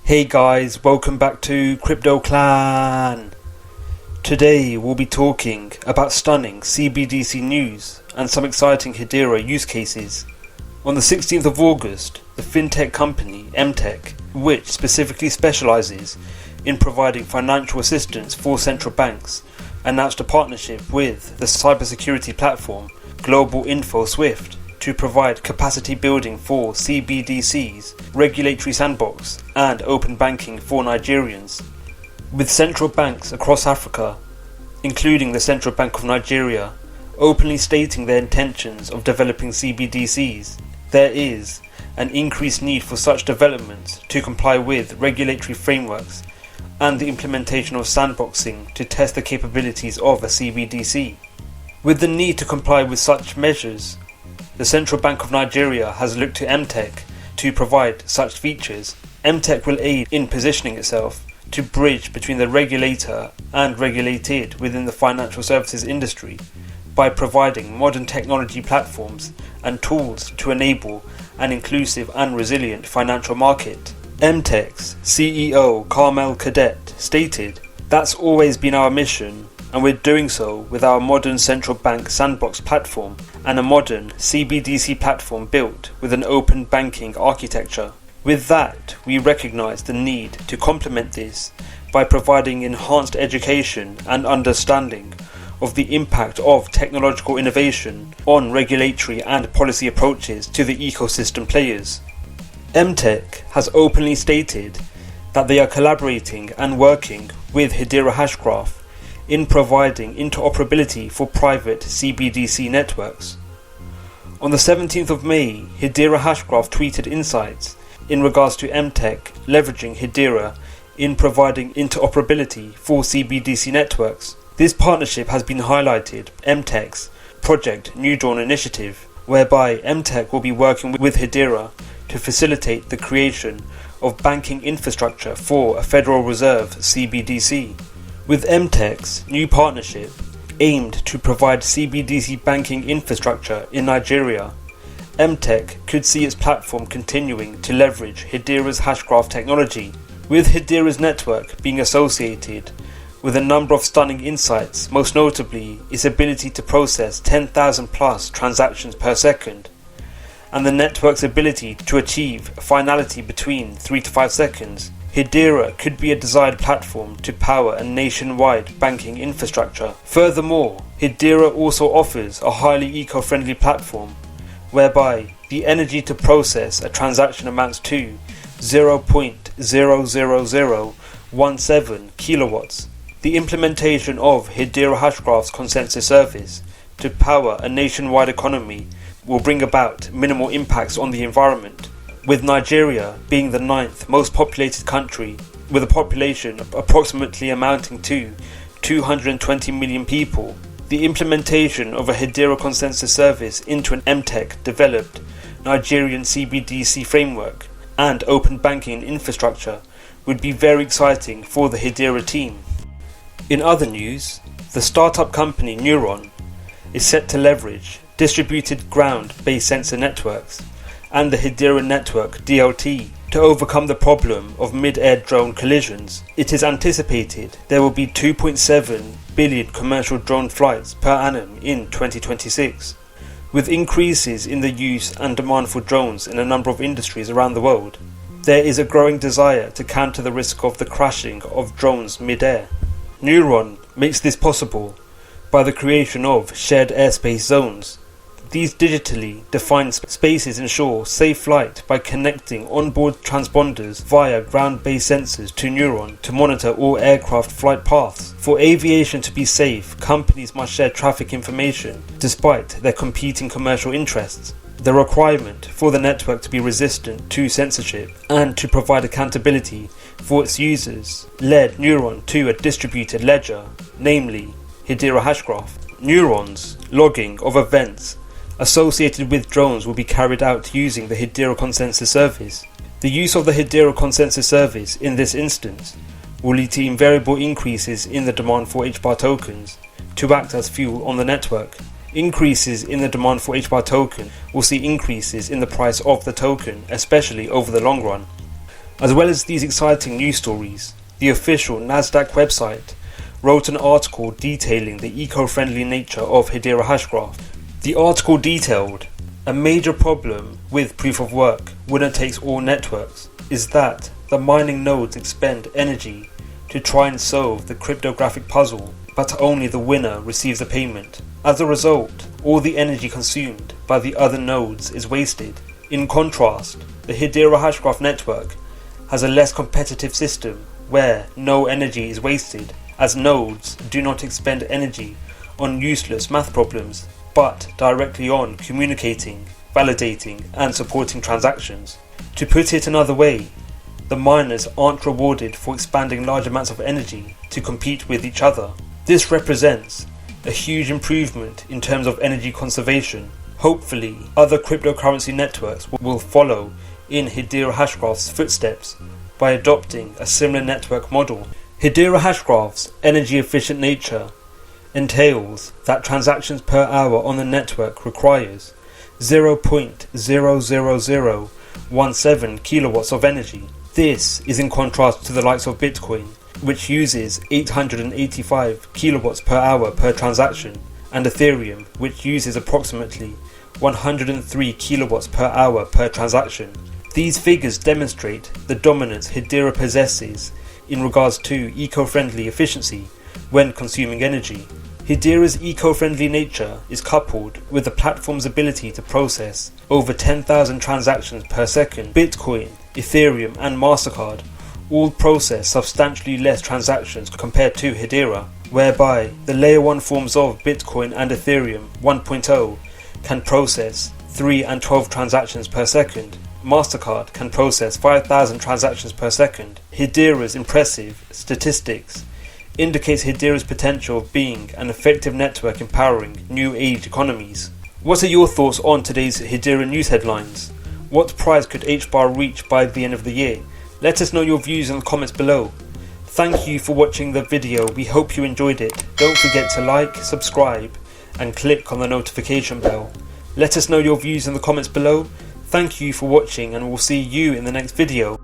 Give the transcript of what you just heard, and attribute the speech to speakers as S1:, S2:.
S1: Hey guys, welcome back to Crypto Clan. Today we'll be talking about stunning CBDC news and some exciting Hedera use cases. On the 16th of August, the fintech company MTech, which specifically specializes in providing financial assistance for central banks, announced a partnership with the cybersecurity platform Global Info Swift to provide capacity building for CBDCs, regulatory sandbox, and open banking for Nigerians. With central banks across Africa, including the Central Bank of Nigeria, openly stating their intentions of developing CBDCs, there is an increased need for such developments to comply with regulatory frameworks and the implementation of sandboxing to test the capabilities of a CBDC. With the need to comply with such measures, the Central Bank of Nigeria has looked to MTech to provide such features. MTech will aid in positioning itself to bridge between the regulator and regulated within the financial services industry by providing modern technology platforms and tools to enable an inclusive and resilient financial market. MTech's CEO Carmel Cadet stated, "That's always been our mission, and we're doing so with our modern central bank sandbox platform and a modern CBDC platform built with an open banking architecture. With that, we recognize the need to complement this by providing enhanced education and understanding of the impact of technological innovation on regulatory and policy approaches to the ecosystem players." MTech has openly stated that they are collaborating and working with Hedera Hashgraph in providing interoperability for private CBDC networks. On the 17th of May, Hedera Hashgraph tweeted insights in regards to MTech leveraging Hedera in providing interoperability for CBDC networks. This partnership has been highlighted MTech's Project New Dawn initiative, whereby MTech will be working with Hedera to facilitate the creation of banking infrastructure for a Federal Reserve CBDC. With MTech's new partnership aimed to provide CBDC banking infrastructure in Nigeria, MTech could see its platform continuing to leverage Hedera's Hashgraph technology, with Hedera's network being associated with a number of stunning insights, most notably its ability to process 10,000 plus transactions per second, and the network's ability to achieve finality between 3 to 5 seconds. Hedera could be a desired platform to power a nationwide banking infrastructure. Furthermore, Hedera also offers a highly eco-friendly platform whereby the energy to process a transaction amounts to 0.00017 kilowatts. The implementation of Hedera Hashgraph's consensus service to power a nationwide economy will bring about minimal impacts on the environment, with Nigeria being the 9th most populated country with a population approximately amounting to 220 million people. The implementation of a Hedera consensus service into an MTech developed Nigerian CBDC framework and open banking infrastructure would be very exciting for the Hedera team. In other news, the startup company Neuron is set to leverage distributed ground-based sensor networks and the Hedera network DLT to overcome the problem of mid-air drone collisions. It is anticipated there will be 2.7 billion commercial drone flights per annum in 2026. With increases in the use and demand for drones in a number of industries around the world, there is a growing desire to counter the risk of the crashing of drones mid-air. Neuron makes this possible by the creation of shared airspace zones. These digitally defined spaces ensure safe flight by connecting onboard transponders via ground-based sensors to Neuron to monitor all aircraft flight paths. For aviation to be safe, companies must share traffic information despite their competing commercial interests. The requirement for the network to be resistant to censorship and to provide accountability for its users led Neuron to a distributed ledger, namely Hedera Hashgraph. Neuron's logging of events associated with drones will be carried out using the Hedera consensus service. The use of the Hedera consensus service in this instance will lead to invariable increases in the demand for HBAR tokens to act as fuel on the network. Increases in the demand for HBAR token will see increases in the price of the token, especially over the long run. As well as these exciting news stories, the official Nasdaq website wrote an article detailing the eco-friendly nature of Hedera Hashgraph. The article detailed, a major problem with proof of work when it takes all networks is that the mining nodes expend energy to try and solve the cryptographic puzzle, but only the winner receives the payment. As a result, all the energy consumed by the other nodes is wasted. In contrast, the Hedera Hashgraph network has a less competitive system where no energy is wasted, as nodes do not expend energy on useless math problems, but directly on communicating, validating, and supporting transactions. To put it another way, the miners aren't rewarded for expanding large amounts of energy to compete with each other. This represents a huge improvement in terms of energy conservation. Hopefully, other cryptocurrency networks will follow in Hedera Hashgraph's footsteps by adopting a similar network model. Hedera Hashgraph's energy efficient nature entails that transactions per hour on the network requires 0.00017 kilowatts of energy. This is in contrast to the likes of Bitcoin, which uses 885 kilowatts per hour per transaction, and Ethereum, which uses approximately 103 kilowatts per hour per transaction. These figures demonstrate the dominance Hedera possesses in regards to eco-friendly efficiency when consuming energy. Hedera's eco-friendly nature is coupled with the platform's ability to process over 10,000 transactions per second. Bitcoin, Ethereum, and MasterCard all process substantially less transactions compared to Hedera, whereby the layer 1 forms of Bitcoin and Ethereum 1.0 can process 3 and 12 transactions per second. MasterCard can process 5,000 transactions per second. Hedera's impressive statistics indicates Hedera's potential of being an effective network empowering new age economies. What are your thoughts on today's Hedera news headlines? What price could HBAR reach by the end of the year? Let us know your views in the comments below. Thank you for watching the video. We hope you enjoyed it. Don't forget to like, subscribe, and click on the notification bell. Let us know your views in the comments below. Thank you for watching, and we'll see you in the next video.